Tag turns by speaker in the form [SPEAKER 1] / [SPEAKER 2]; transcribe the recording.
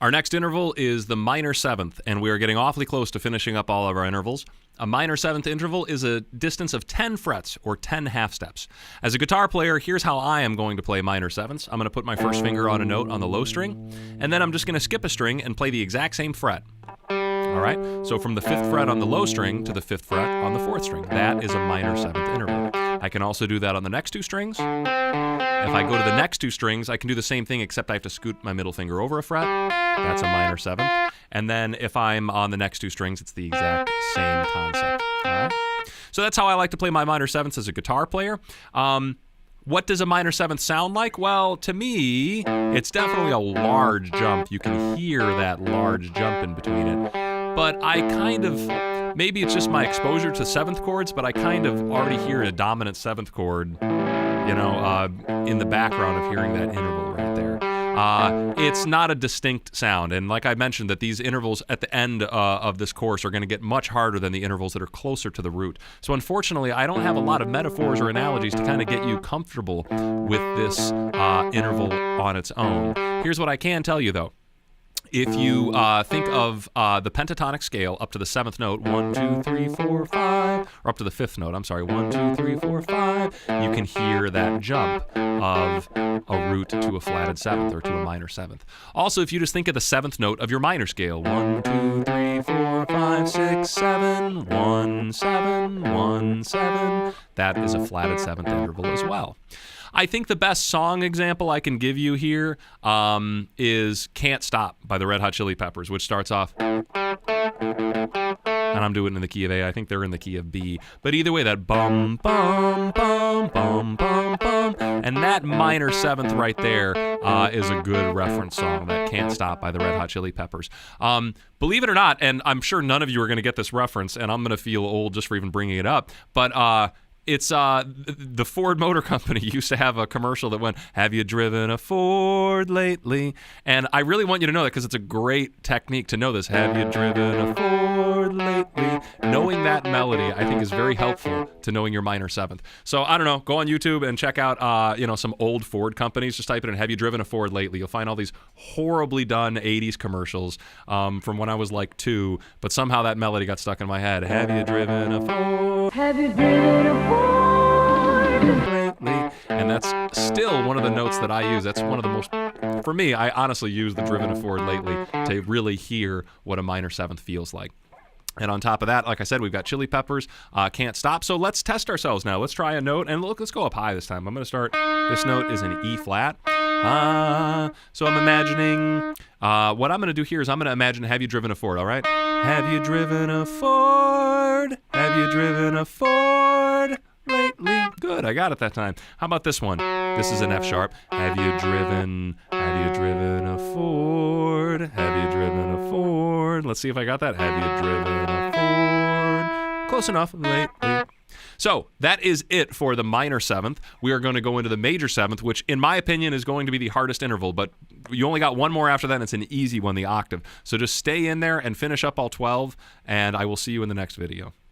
[SPEAKER 1] Our next interval is the minor seventh, and we are getting awfully close to finishing up all of our intervals. A minor seventh interval is a distance of 10 frets, or 10 half steps. As a guitar player, here's how I am going to play minor sevenths. I'm going to put my first finger on a note on the low string, and then I'm just going to skip a string and play the exact same fret. All right? So from the 5th fret on the low string to the 5th fret on the 4th string. That is a minor seventh interval. I can also do that on the next 2 strings. If I go to the next 2 strings, I can do the same thing, except I have to scoot my middle finger over a fret. That's a minor seventh. And then if I'm on the next 2 strings, it's the exact same concept. All right? So that's how I like to play my minor sevenths as a guitar player. What does a minor seventh sound like? Well, to me, it's definitely a large jump. You can hear that large jump in between it. But I kind of, maybe it's just my exposure to 7th chords, but I kind of already hear a dominant 7th chord, in the background of hearing that interval right there. It's not a distinct sound, and like I mentioned, that these intervals at the end of this course are going to get much harder than the intervals that are closer to the root. So unfortunately, I don't have a lot of metaphors or analogies to kind of get you comfortable with this interval on its own. Here's what I can tell you, though. If you think of the pentatonic scale up to the 7th note, 1, 2, 3, 4, 5, or up to the 5th note, 1, 2, 3, 4, 5, you can hear that jump of a root to a flatted 7th or to a minor 7th. Also, if you just think of the 7th note of your minor scale, 1, 2, 3, 4, 5, 6, 7, 1, 7, 1, 7, that is a flatted 7th interval as well. I think the best song example I can give you here is Can't Stop by the Red Hot Chili Peppers, which starts off, and I'm doing it in the key of A. I think they're in the key of B. But either way, that bum, bum, bum, bum, bum, bum, and that minor 7th right there is a good reference song, that Can't Stop by the Red Hot Chili Peppers. Believe it or not, and I'm sure none of you are going to get this reference, and I'm going to feel old just for even bringing it up, but it's the Ford Motor Company used to have a commercial that went, "Have you driven a Ford lately?" And I really want you to know that because it's a great technique to know this. Have you driven a Ford lately? Knowing that melody, I think, is very helpful to knowing your minor 7th. So I don't know. Go on YouTube and check out some old Ford companies. Just type it in, "Have you driven a Ford lately?" You'll find all these horribly done 80s commercials from when I was like 2, but somehow that melody got stuck in my head. Have you driven a Ford?
[SPEAKER 2] Have you driven a Ford?
[SPEAKER 1] And that's still one of the notes that I use. That's one of the most, for me, I honestly use the driven a Ford lately to really hear what a minor 7th feels like. And on top of that, like I said, we've got Chili Peppers, Can't Stop. So let's test ourselves now. Let's try a note, and look, let's go up high this time. I'm going to start, this note is an E flat. So I'm imagining, what I'm going to do here is I'm going to imagine, have you driven a Ford, all right? Have you driven a Ford? Have you driven a Ford lately? Good, I got it that time. How about this one? This is an F sharp. Have you driven a Ford? Have you driven a Ford? Let's see if I got that. Have you driven a Ford? Close enough, lately. So that is it for the minor 7th. We are going to go into the major 7th, which in my opinion is going to be the hardest interval, but you only got one more after that, and it's an easy one, the octave. So just stay in there and finish up all 12, and I will see you in the next video.